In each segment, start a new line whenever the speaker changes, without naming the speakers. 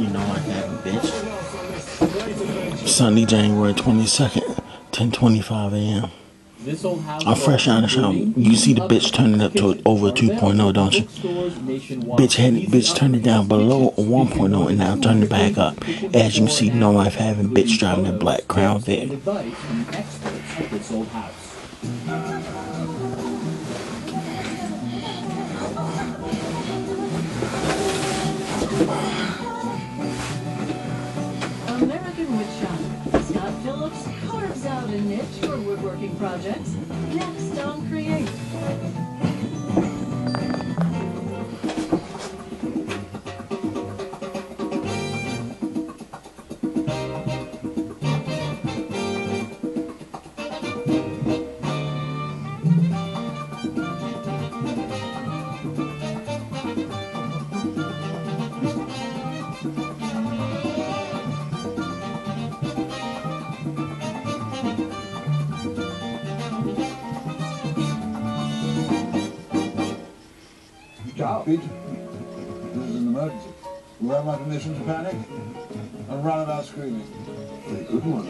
You know I have a bitch. Sunday, January 22nd, 10:25 a.m. I'm fresh out of the shower. You see the bitch turning up to over 2.0, don't you? Bitch turned it down below 1.0 and now turned it back up. As you see, No Life having bitch driving a black Crown Vic.
American Woodshop. Scott Phillips carves out a niche for woodworking projects. Next on Create.
Ciao, Pete. This is an emergency. You have my permission to panic? And run about screaming. Very good one.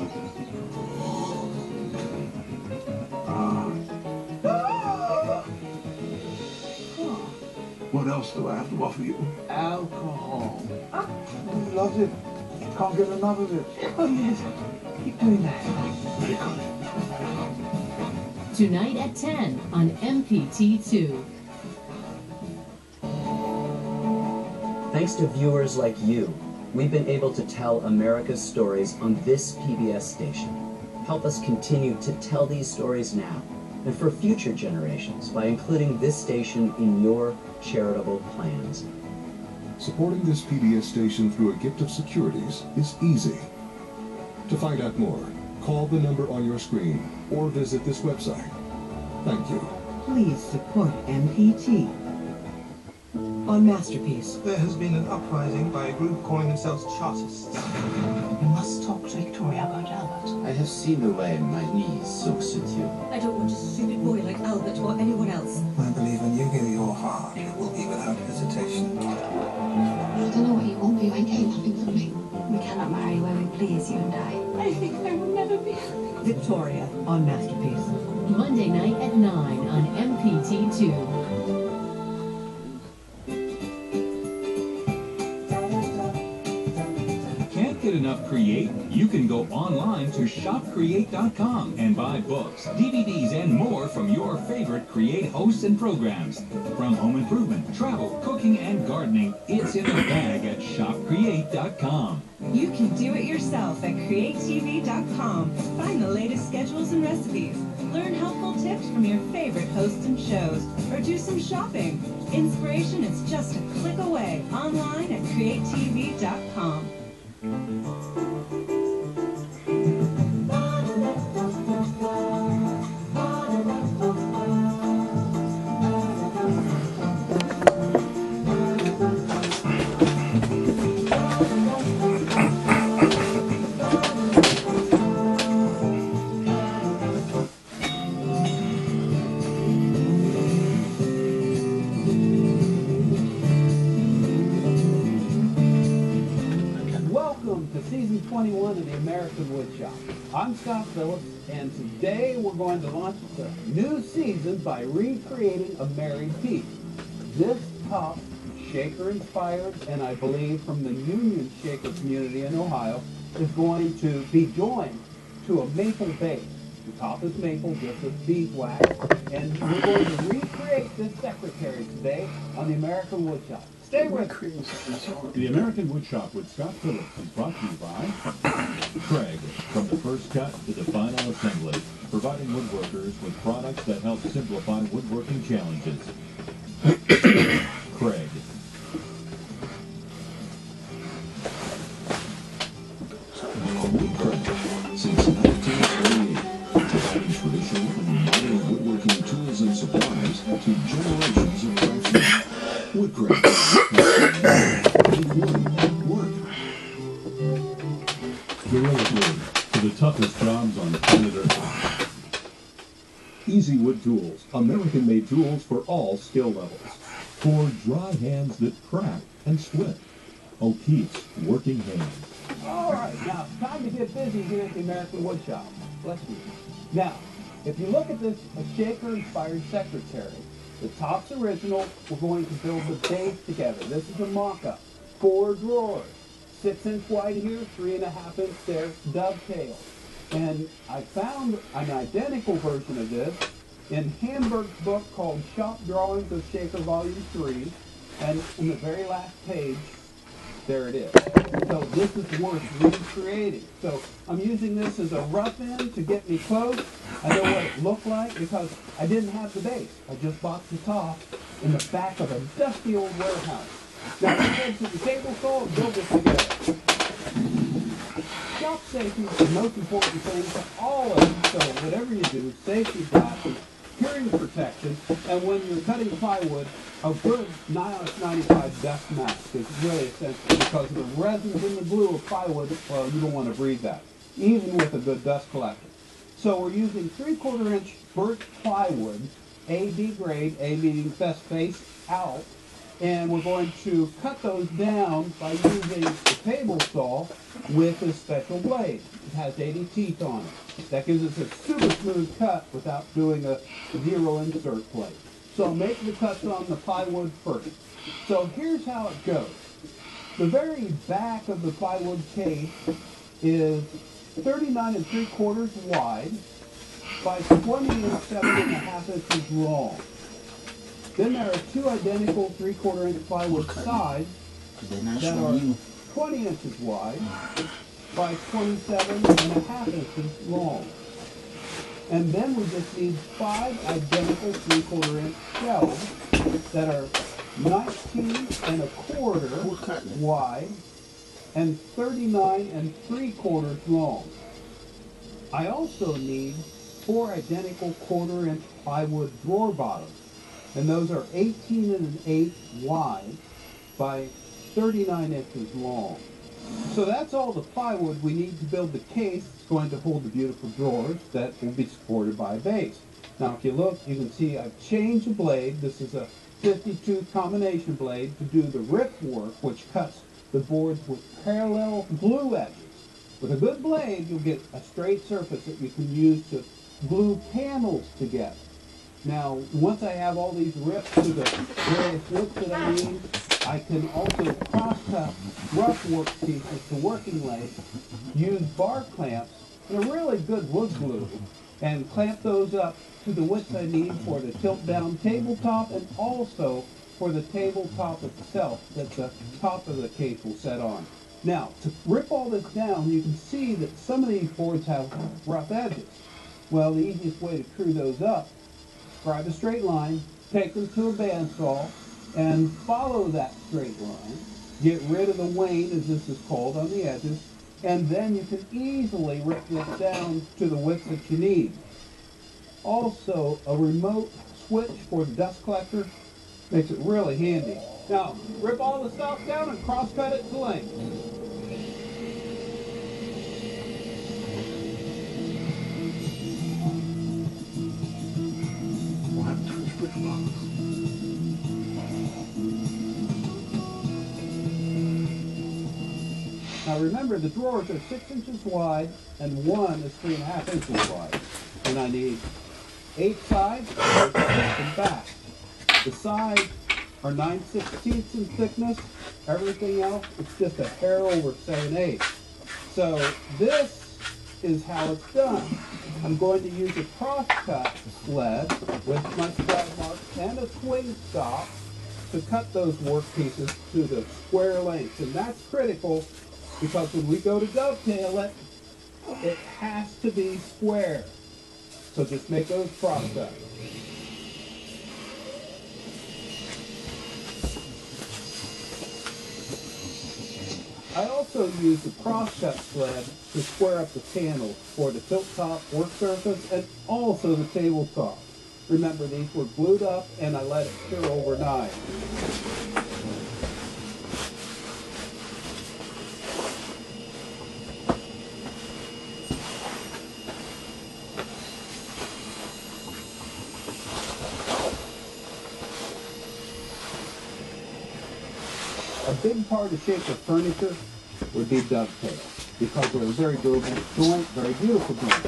What else do I have to offer you? Alcohol. You loves it. Can't get enough of it. Oh, yes. Keep doing that. Very good.
Tonight at 10 on MPT2.
Thanks to viewers like you, we've been able to tell America's stories on this PBS station. Help us continue to tell these stories now and for future generations by including this station in your charitable plans.
Supporting this PBS station through a gift of securities is easy. To find out more, call the number on your screen or visit this website. Thank you.
Please support MPT. On Masterpiece.
There has been an uprising by a group calling themselves Chartists.
You must talk to Victoria about Albert.
I have seen the way my niece looks at you.
I don't want a stupid boy like Albert or anyone else.
I believe when you give your heart, it will be without hesitation.
I don't know what you want, but you ain't getting nothing from me.
We cannot marry where we please, you and I. I think I will never be happy.
Victoria on Masterpiece.
Monday night at 9 on MPT2.
Get enough Create? You can go online to shopcreate.com and buy books, DVDs, and more from your favorite Create hosts and programs. From home improvement, travel, cooking, and gardening, it's in the bag at shopcreate.com.
You can do it yourself at createtv.com. Find the latest schedules and recipes. Learn helpful tips from your favorite hosts and shows. Or do some shopping. Inspiration is just a click away online at createtv.com.
Season 21 of the American Woodshop. I'm Scott Phillips, and today we're going to launch a new season by recreating a married piece. This top, shaker-inspired, and I believe from the Union Shaker community in Ohio, is going to be joined to a maple base. The top is maple, just with beeswax, and we're going to recreate this secretary today on the American Woodshop. Stay with us.
The American Woodshop with Scott Phillips is brought to you by Craig, from the first cut to the final assembly, providing woodworkers with products that help simplify woodworking challenges. Craig.
Since 1928, providing traditional and modern woodworking tools and supplies to generations of craftsmen. Woodcraft. Work.
Gorilla Wood, for the toughest jobs on planet Earth. Easy Wood Tools, American-made tools for all skill levels. For dry hands that crack and split. O'Keefe's Working Hands.
All right, now it's time to get busy here at the American Woodshop. Bless you. Now, if you look at this, a Shaker-inspired secretary. The top's original. We're going to build the base together. This is a mock-up. 4 drawers. 6-inch wide here, 3.5-inch there, dovetail. And I found an identical version of this in Hamburg's book called Shop Drawings of Shaker Volume 3. And in the very last page, there it is. So this is worth recreating. So I'm using this as a rough end to get me close. I know what it looked like because I didn't have the base. I just bought the top in the back of a dusty old warehouse. Now let's head to the table saw and build this together. Shop safety is the most important thing to all of you. So whatever you do, safety glasses, hearing protection, and when you're cutting plywood, a good Nylox 95 dust mask is really essential because of the resins in the glue of plywood. Well, you don't want to breathe that, even with a good dust collector. So we're using 3/4-inch birch plywood, AB grade, A meaning best face out, and we're going to cut those down by using the table saw with a special blade. It has 80 teeth on it. That gives us a super smooth cut without doing a 0 insert plate. So I'll make the cuts on the plywood first. So here's how it goes. The very back of the plywood case is 39 3/4 wide by 20 and 7.5 inches long. Then there are 2 identical 3/4-inch plywood sides that are 20 inches wide by 27.5 inches long. And then we just need 5 identical 3/4-inch shelves that are 19 1/4 wide and 39 3/4 long. I also need 4 identical 1/4-inch plywood drawer bottoms, and those are 18 1/8 wide by 39 inches long. So that's all the plywood we need to build the case that's going to hold the beautiful drawers that will be supported by a base. Now if you look, you can see I've changed the blade. This is a 50-tooth combination blade to do the rip work, which cuts the boards with parallel glue edges. With a good blade, you'll get a straight surface that you can use to glue panels together. Now, once I have all these rips to the various looks that I need, I can also cross-cut rough work pieces to working length, use bar clamps, and a really good wood glue, and clamp those up to the widths I need for the tilt-down tabletop and also for the tabletop itself that the top of the case will set on. Now, to rip all this down, you can see that some of these boards have rough edges. Well, the easiest way to crew those up, scribe a straight line, take them to a bandsaw, and follow that straight line. Get rid of the wane, as this is called, on the edges, and then you can easily rip this down to the width that you need. Also, a remote switch for the dust collector makes it really handy. Now, rip all the stuff down and cross-cut it to length. Now remember, the drawers are 6 inches wide and one is 3.5 inches wide. And I need 8 sides and back. The sides are 9/16 in thickness. Everything else, it's just a hair over 7/8. So this is how it's done. I'm going to use a cross-cut sled with my thread marks and a swing stop to cut those work pieces to the square lengths. And that's critical because when we go to dovetail it, it has to be square. So just make those cross cuts. I also use the cross-cut sled to square up the panels for the tilt-top work surface and also the tabletop. Remember, these were glued up and I let it cure overnight. A big part of shape of furniture would be dovetails, because they're a very durable joint, very beautiful joint.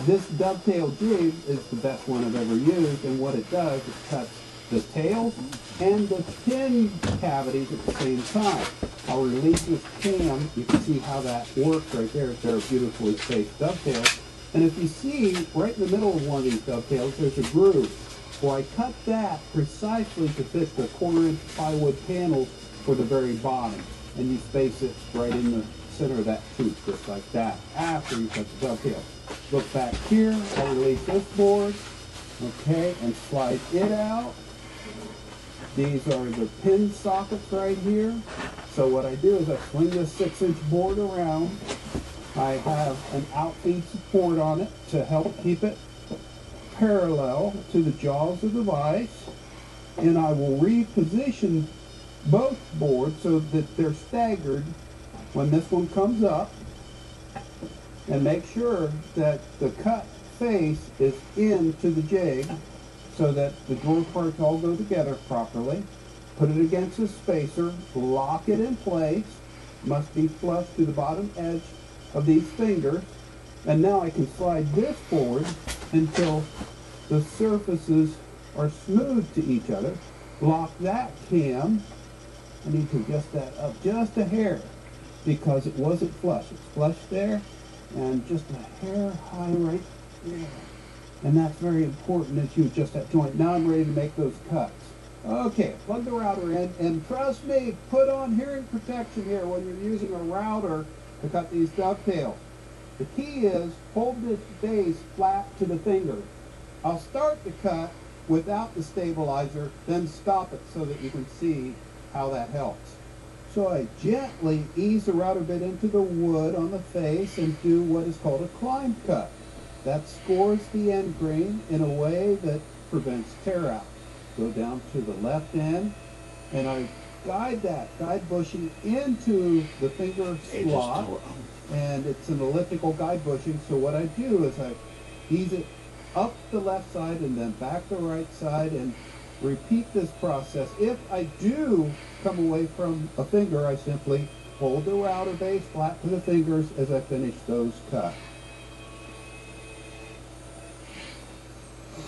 This dovetail jig is the best one I've ever used, and what it does is cuts the tails and the pin cavities at the same time. I'll release this cam. You can see how that works right there. They're beautifully spaced dovetails. And if you see, right in the middle of one of these dovetails, there's a groove. Well, I cut that precisely to fit the 1/4-inch plywood panels for the very bottom. And you space it right in the center of that tooth, just like that, after you cut the dovetail. Look back here. I'll release this board, okay, and slide it out. These are the pin sockets right here. So what I do is I swing this 6-inch board around. I have an outfeed support on it to help keep it parallel to the jaws of the vise. And I will reposition both boards so that they're staggered when this one comes up. And make sure that the cut face is into the jig so that the drawer parts all go together properly. Put it against the spacer, lock it in place, must be flush to the bottom edge of these fingers, and now I can slide this forward until the surfaces are smooth to each other. Lock that cam. I need to adjust that up just a hair because it wasn't flush. It's flush there and just a hair high right there. And that's very important as you adjust that joint. Now I'm ready to make those cuts. Okay, plug the router in, and trust me, put on hearing protection here when you're using a router to cut these dovetails. The key is hold this base flat to the finger. I'll start the cut without the stabilizer, then stop it so that you can see how that helps. So I gently ease the router bit into the wood on the face and do what is called a climb cut. That scores the end grain in a way that prevents tear out. Go down to the left end, and I guide that guide bushing into the finger slot, and it's an elliptical guide bushing. So what I do is I ease it up the left side and then back the right side and repeat this process. If I do come away from a finger, I simply hold the router base flat to the fingers as I finish those cuts.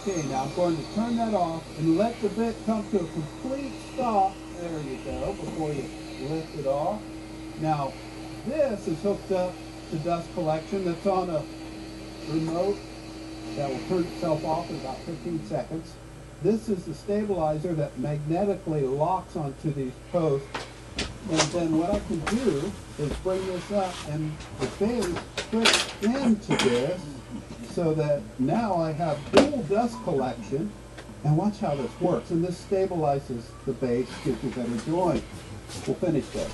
Okay, now I'm going to turn that off and let the bit come to a complete stop. There you go, before you lift it off. Now, this is hooked up to dust collection that's on a remote that will turn itself off in about 15 seconds. This is the stabilizer that magnetically locks onto these posts. And then what I can do is bring this up and the base fits into this so that now I have dual dust collection. And watch how this works. And this stabilizes the base, gives you a better joint. We'll finish this.